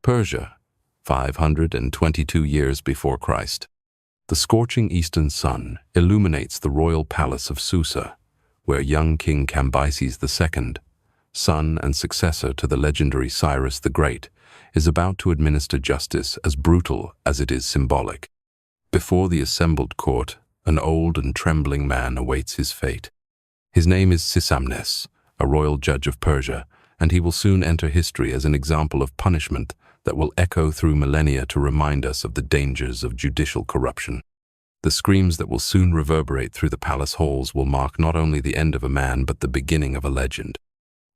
Persia, 522 years before Christ. The scorching eastern sun illuminates the royal palace of Susa, where young King Cambyses II, son and successor to the legendary Cyrus the Great, is about to administer justice as brutal as it is symbolic. Before the assembled court, an old and trembling man awaits his fate. His name is Sisamnes, a royal judge of Persia, and he will soon enter history as an example of punishment that will echo through millennia to remind us of the dangers of judicial corruption. The screams that will soon reverberate through the palace halls will mark not only the end of a man but the beginning of a legend.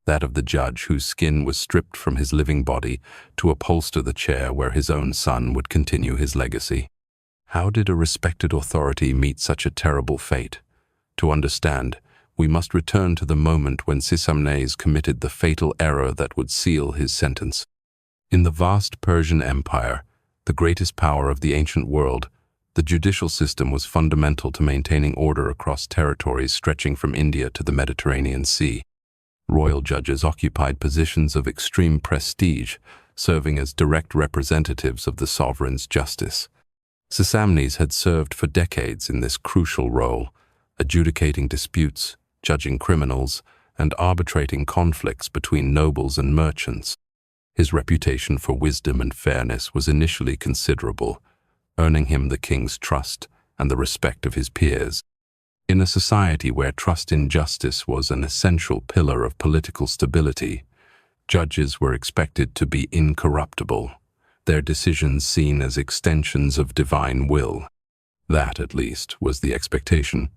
That of the judge whose skin was stripped from his living body to upholster the chair where his own son would continue his legacy. How did a respected authority meet such a terrible fate? To understand, we must return to the moment when Sisamnes committed the fatal error that would seal his sentence. In the vast Persian Empire, the greatest power of the ancient world, the judicial system was fundamental to maintaining order across territories stretching from India to the Mediterranean Sea. Royal judges occupied positions of extreme prestige, serving as direct representatives of the sovereign's justice. Sisamnes had served for decades in this crucial role, adjudicating disputes, judging criminals, and arbitrating conflicts between nobles and merchants. His reputation for wisdom and fairness was initially considerable, earning him the king's trust and the respect of his peers. In a society where trust in justice was an essential pillar of political stability, judges were expected to be incorruptible, their decisions seen as extensions of divine will. That, at least, was the expectation.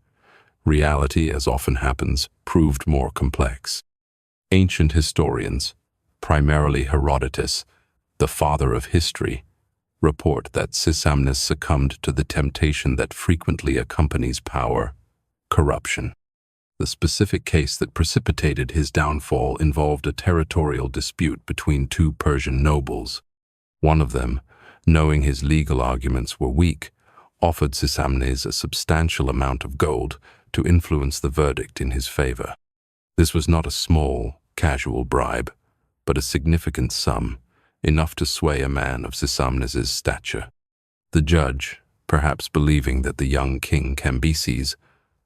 Reality, as often happens, proved more complex. Ancient historians, primarily Herodotus, the father of history, report that Sisamnes succumbed to the temptation that frequently accompanies power: corruption. The specific case that precipitated his downfall involved a territorial dispute between two Persian nobles. One of them, knowing his legal arguments were weak, offered Sisamnes a substantial amount of gold to influence the verdict in his favor. This was not a small, casual bribe, but a significant sum, enough to sway a man of Sisamnes's stature. The judge, perhaps believing that the young King Cambyses,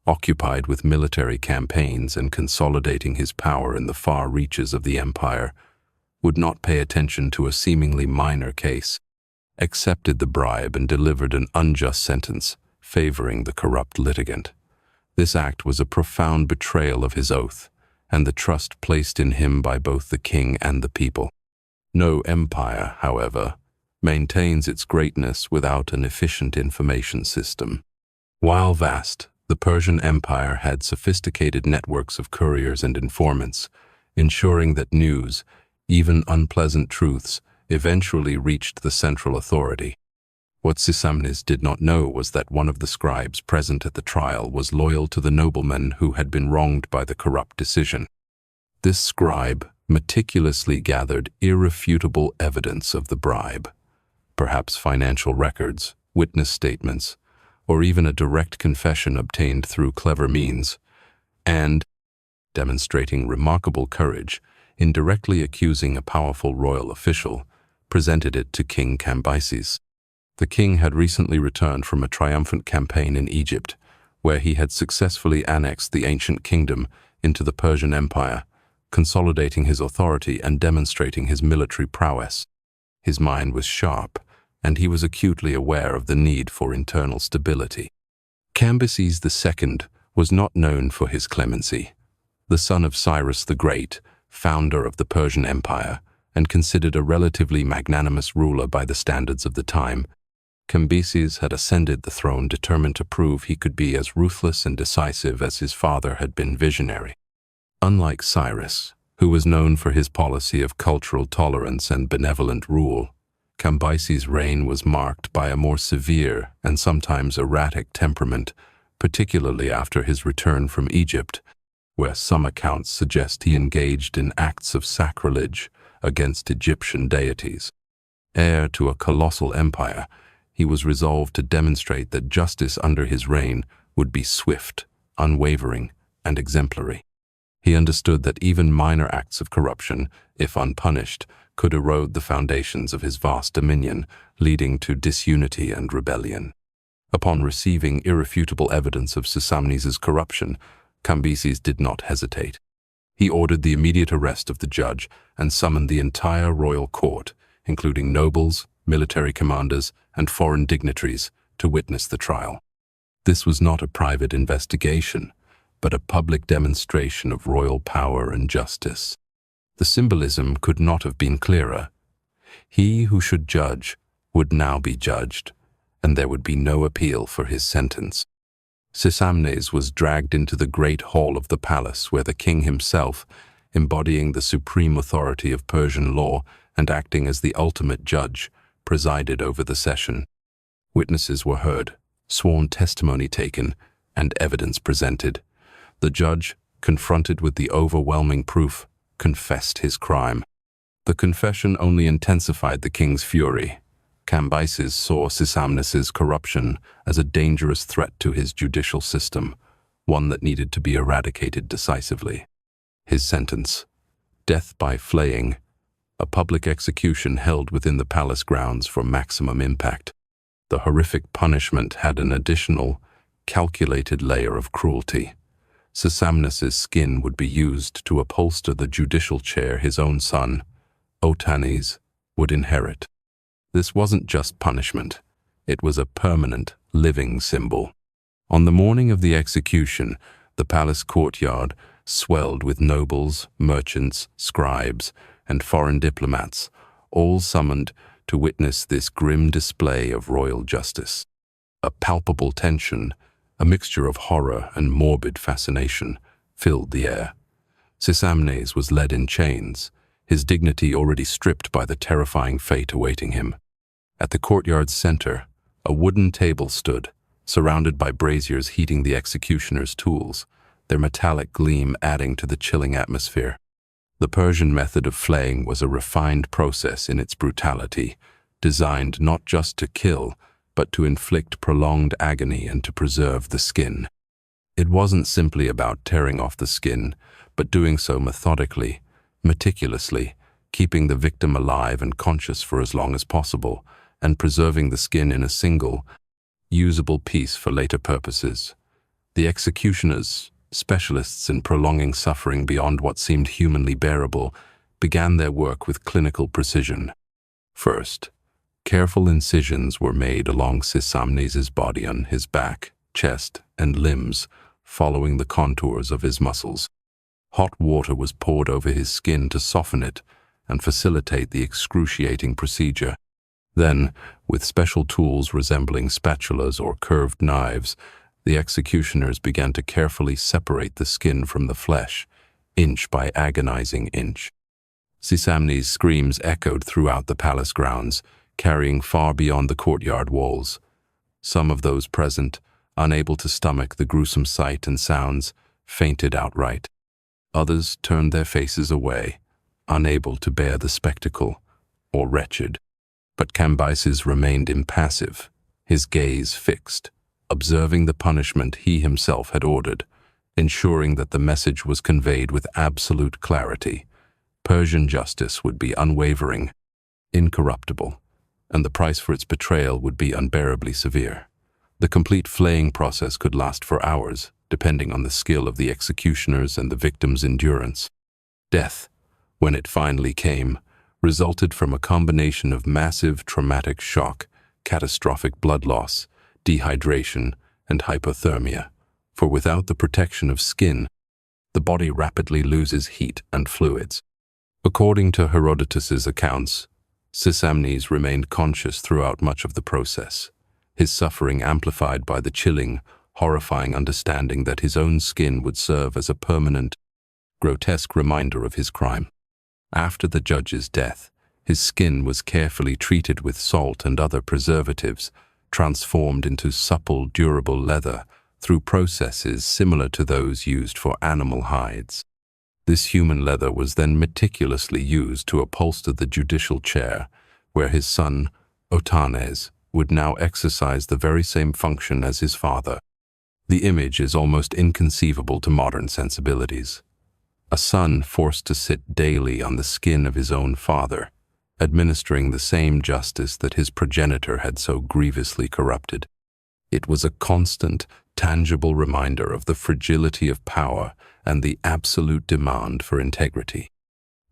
occupied with military campaigns and consolidating his power in the far reaches of the empire, would not pay attention to a seemingly minor case, accepted the bribe and delivered an unjust sentence favoring the corrupt litigant. This act was a profound betrayal of his oath and the trust placed in him by both the king and the people. No empire, however, maintains its greatness without an efficient information system. While vast, the Persian Empire had sophisticated networks of couriers and informants, ensuring that news, even unpleasant truths, eventually reached the central authority. What Sisamnes did not know was that one of the scribes present at the trial was loyal to the nobleman who had been wronged by the corrupt decision. This scribe meticulously gathered irrefutable evidence of the bribe, perhaps financial records, witness statements, or even a direct confession obtained through clever means, and, demonstrating remarkable courage, indirectly accusing a powerful royal official, presented it to King Cambyses. The king had recently returned from a triumphant campaign in Egypt, where he had successfully annexed the ancient kingdom into the Persian Empire, consolidating his authority and demonstrating his military prowess. His mind was sharp, and he was acutely aware of the need for internal stability. Cambyses II was not known for his clemency. The son of Cyrus the Great, founder of the Persian Empire, and considered a relatively magnanimous ruler by the standards of the time, Cambyses had ascended the throne determined to prove he could be as ruthless and decisive as his father had been visionary. Unlike Cyrus, who was known for his policy of cultural tolerance and benevolent rule, Cambyses' reign was marked by a more severe and sometimes erratic temperament, particularly after his return from Egypt, where some accounts suggest he engaged in acts of sacrilege against Egyptian deities. Heir to a colossal empire, he was resolved to demonstrate that justice under his reign would be swift, unwavering, and exemplary. He understood that even minor acts of corruption, if unpunished, could erode the foundations of his vast dominion, leading to disunity and rebellion. Upon receiving irrefutable evidence of Sisamnes's corruption, Cambyses did not hesitate. He ordered the immediate arrest of the judge and summoned the entire royal court, including nobles, military commanders, and foreign dignitaries, to witness the trial. This was not a private investigation, but a public demonstration of royal power and justice. The symbolism could not have been clearer. He who should judge would now be judged, and there would be no appeal for his sentence. Sisamnes was dragged into the great hall of the palace where the king himself, embodying the supreme authority of Persian law and acting as the ultimate judge, presided over the session. Witnesses were heard, sworn testimony taken, and evidence presented. The judge, confronted with the overwhelming proof, confessed his crime. The confession only intensified the king's fury. Cambyses saw Sisamnes's corruption as a dangerous threat to his judicial system, one that needed to be eradicated decisively. His sentence: death by flaying, a public execution held within the palace grounds for maximum impact. The horrific punishment had an additional, calculated layer of cruelty. Sisamnes's skin would be used to upholster the judicial chair his own son, Otanes, would inherit. This wasn't just punishment. It was a permanent, living symbol. On the morning of the execution, the palace courtyard swelled with nobles, merchants, scribes, and foreign diplomats, all summoned to witness this grim display of royal justice. A palpable tension, a mixture of horror and morbid fascination, filled the air. Sisamnes was led in chains, his dignity already stripped by the terrifying fate awaiting him. At the courtyard's center, a wooden table stood, surrounded by braziers heating the executioner's tools, their metallic gleam adding to the chilling atmosphere. The Persian method of flaying was a refined process in its brutality, designed not just to kill, but to inflict prolonged agony and to preserve the skin. It wasn't simply about tearing off the skin, but doing so methodically, meticulously, keeping the victim alive and conscious for as long as possible, and preserving the skin in a single, usable piece for later purposes. The executioners, specialists in prolonging suffering beyond what seemed humanly bearable, began their work with clinical precision. First, careful incisions were made along Sisamnes's body on his back, chest, and limbs, following the contours of his muscles. Hot water was poured over his skin to soften it and facilitate the excruciating procedure. Then, with special tools resembling spatulas or curved knives, the executioners began to carefully separate the skin from the flesh, inch by agonizing inch. Sisamnes's screams echoed throughout the palace grounds, carrying far beyond the courtyard walls. Some of those present, unable to stomach the gruesome sight and sounds, fainted outright. Others turned their faces away, unable to bear the spectacle, or wretched. But Cambyses remained impassive, his gaze fixed, observing the punishment he himself had ordered, ensuring that the message was conveyed with absolute clarity. Persian justice would be unwavering, incorruptible, and the price for its betrayal would be unbearably severe. The complete flaying process could last for hours, depending on the skill of the executioners and the victim's endurance. Death, when it finally came, resulted from a combination of massive traumatic shock, catastrophic blood loss, dehydration, and hypothermia. For without the protection of skin, the body rapidly loses heat and fluids. According to Herodotus's accounts, Sisamnes remained conscious throughout much of the process, his suffering amplified by the chilling, horrifying understanding that his own skin would serve as a permanent, grotesque reminder of his crime. After the judge's death, his skin was carefully treated with salt and other preservatives, transformed into supple, durable leather through processes similar to those used for animal hides. This human leather was then meticulously used to upholster the judicial chair, where his son, Otanes, would now exercise the very same function as his father. The image is almost inconceivable to modern sensibilities. A son forced to sit daily on the skin of his own father, administering the same justice that his progenitor had so grievously corrupted. It was a constant, tangible reminder of the fragility of power and the absolute demand for integrity.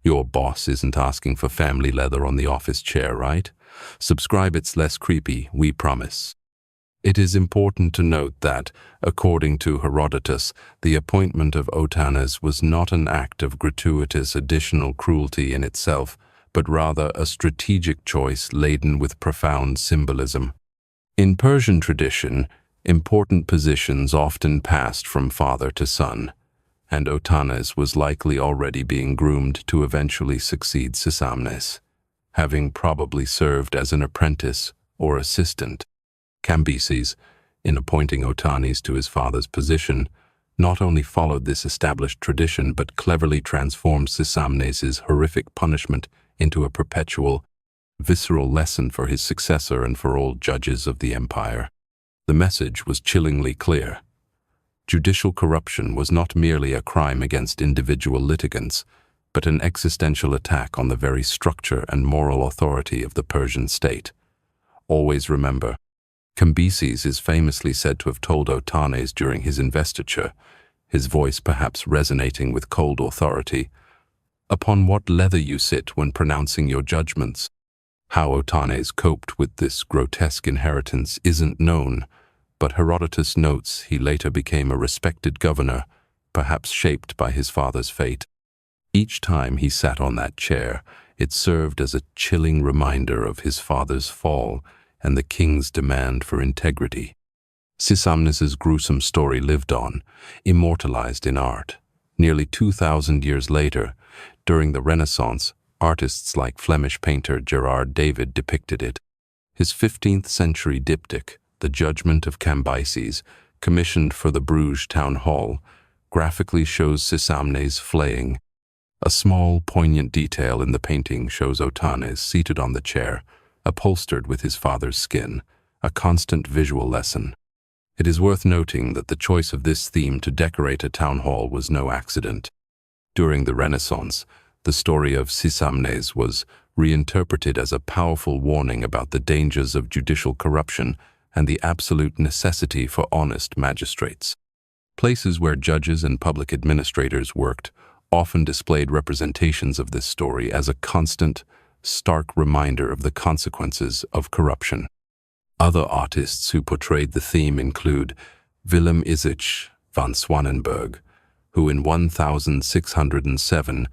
Your boss isn't asking for family leather on the office chair, right? Subscribe, it's less creepy, we promise. It is important to note that, according to Herodotus, the appointment of Otanes was not an act of gratuitous additional cruelty in itself, but rather a strategic choice laden with profound symbolism. In Persian tradition, important positions often passed from father to son, and Otanes was likely already being groomed to eventually succeed Sisamnes, having probably served as an apprentice or assistant. Cambyses, in appointing Otanes to his father's position, not only followed this established tradition but cleverly transformed Sisamnes's horrific punishment into a perpetual, visceral lesson for his successor and for all judges of the empire. The message was chillingly clear. Judicial corruption was not merely a crime against individual litigants, but an existential attack on the very structure and moral authority of the Persian state. Always remember, Cambyses is famously said to have told Otanes during his investiture, his voice perhaps resonating with cold authority, "Upon what leather you sit when pronouncing your judgments." How Otanes coped with this grotesque inheritance isn't known, but Herodotus notes he later became a respected governor, perhaps shaped by his father's fate. Each time he sat on that chair, it served as a chilling reminder of his father's fall and the king's demand for integrity. Sisamnes's gruesome story lived on, immortalized in art. Nearly 2,000 years later, during the Renaissance, artists like Flemish painter Gerard David depicted it. His 15th-century diptych, The Judgment of Cambyses, commissioned for the Bruges town hall, graphically shows Sisamnes flaying. A small, poignant detail in the painting shows Otanes seated on the chair, upholstered with his father's skin, a constant visual lesson. It is worth noting that the choice of this theme to decorate a town hall was no accident. During the Renaissance, the story of Sisamnes was reinterpreted as a powerful warning about the dangers of judicial corruption and the absolute necessity for honest magistrates. Places where judges and public administrators worked often displayed representations of this story as a constant, stark reminder of the consequences of corruption. Other artists who portrayed the theme include Willem Isich van Swanenburg, who in 1607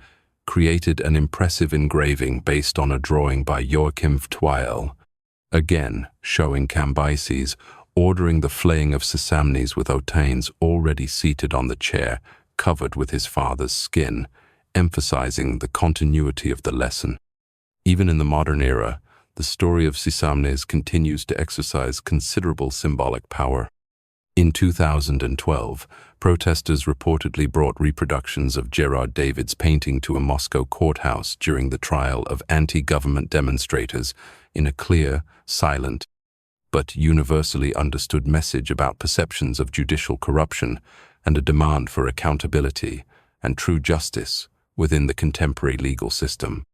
created an impressive engraving based on a drawing by Joachim Vtwyl, again showing Cambyses ordering the flaying of Sisamnes with Otanes already seated on the chair, covered with his father's skin, emphasizing the continuity of the lesson. Even in the modern era, the story of Sisamnes continues to exercise considerable symbolic power. In 2012, protesters reportedly brought reproductions of Gerard David's painting to a Moscow courthouse during the trial of anti-government demonstrators in a clear, silent, but universally understood message about perceptions of judicial corruption and a demand for accountability and true justice within the contemporary legal system.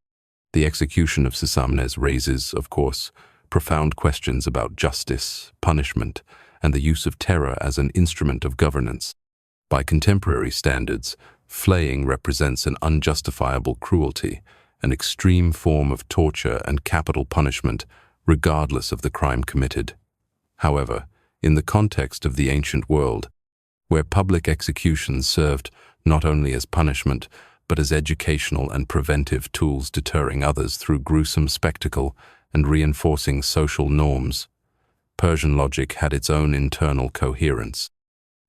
The execution of Sisamnes raises, of course, profound questions about justice, punishment, and the use of terror as an instrument of governance. By contemporary standards, flaying represents an unjustifiable cruelty, an extreme form of torture and capital punishment, regardless of the crime committed. However, in the context of the ancient world, where public executions served not only as punishment, but as educational and preventive tools deterring others through gruesome spectacle and reinforcing social norms, Persian logic had its own internal coherence.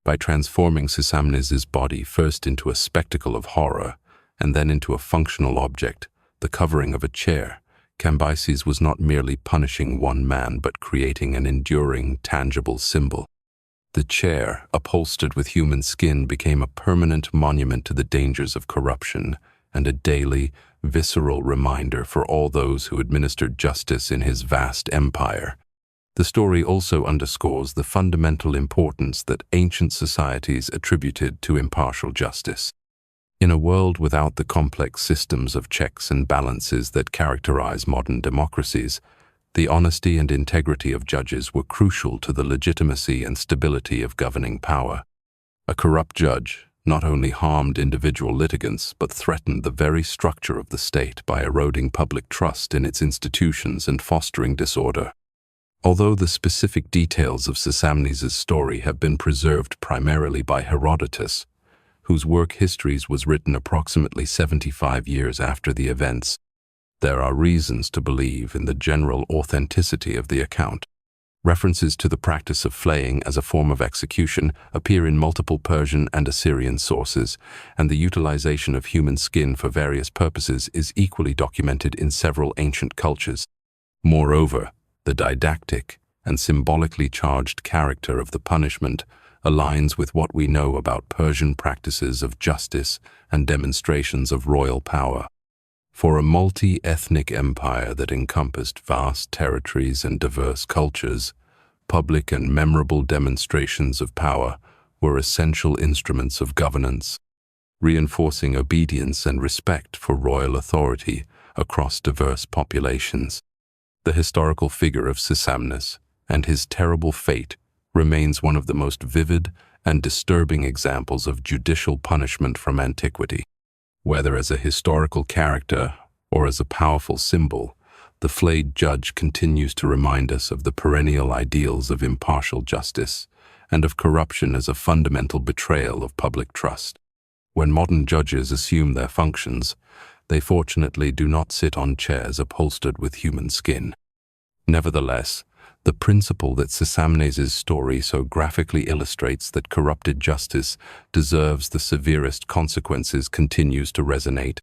By transforming Sisamnes's body first into a spectacle of horror and then into a functional object, the covering of a chair, Cambyses was not merely punishing one man but creating an enduring, tangible symbol. The chair, upholstered with human skin, became a permanent monument to the dangers of corruption and a daily, visceral reminder for all those who administered justice in his vast empire. The story also underscores the fundamental importance that ancient societies attributed to impartial justice. In a world without the complex systems of checks and balances that characterize modern democracies, the honesty and integrity of judges were crucial to the legitimacy and stability of governing power. A corrupt judge not only harmed individual litigants but threatened the very structure of the state by eroding public trust in its institutions and fostering disorder. Although the specific details of Sisamnes' story have been preserved primarily by Herodotus, whose work Histories was written approximately 75 years after the events, there are reasons to believe in the general authenticity of the account. References to the practice of flaying as a form of execution appear in multiple Persian and Assyrian sources, and the utilization of human skin for various purposes is equally documented in several ancient cultures. Moreover, the didactic and symbolically charged character of the punishment aligns with what we know about Persian practices of justice and demonstrations of royal power. For a multi-ethnic empire that encompassed vast territories and diverse cultures, public and memorable demonstrations of power were essential instruments of governance, reinforcing obedience and respect for royal authority across diverse populations. The historical figure of Sisamnes and his terrible fate remains one of the most vivid and disturbing examples of judicial punishment from antiquity. Whether as a historical character or as a powerful symbol, the flayed judge continues to remind us of the perennial ideals of impartial justice and of corruption as a fundamental betrayal of public trust. When modern judges assume their functions, they fortunately do not sit on chairs upholstered with human skin. Nevertheless, the principle that Sisamnes' story so graphically illustrates that corrupted justice deserves the severest consequences continues to resonate,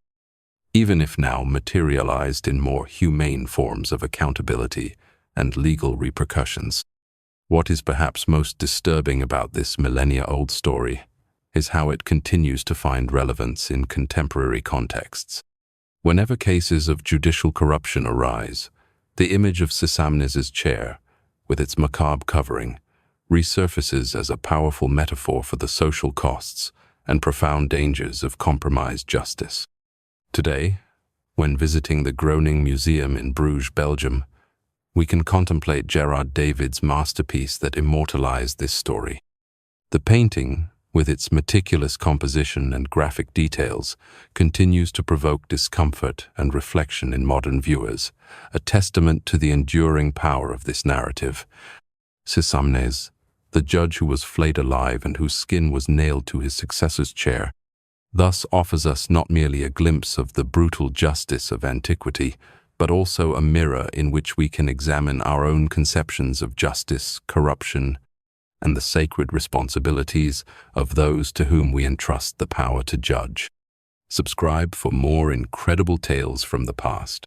even if now materialized in more humane forms of accountability and legal repercussions. What is perhaps most disturbing about this millennia-old story is how it continues to find relevance in contemporary contexts. Whenever cases of judicial corruption arise, the image of Sisamnes' chair, with its macabre covering, resurfaces as a powerful metaphor for the social costs and profound dangers of compromised justice. Today, when visiting the Groningen Museum in Bruges, Belgium, we can contemplate Gerard David's masterpiece that immortalized this story. The painting, with its meticulous composition and graphic details, continues to provoke discomfort and reflection in modern viewers, a testament to the enduring power of this narrative. Sisamnes, the judge who was flayed alive and whose skin was nailed to his successor's chair, thus offers us not merely a glimpse of the brutal justice of antiquity, but also a mirror in which we can examine our own conceptions of justice, corruption, and the sacred responsibilities of those to whom we entrust the power to judge. Subscribe for more incredible tales from the past.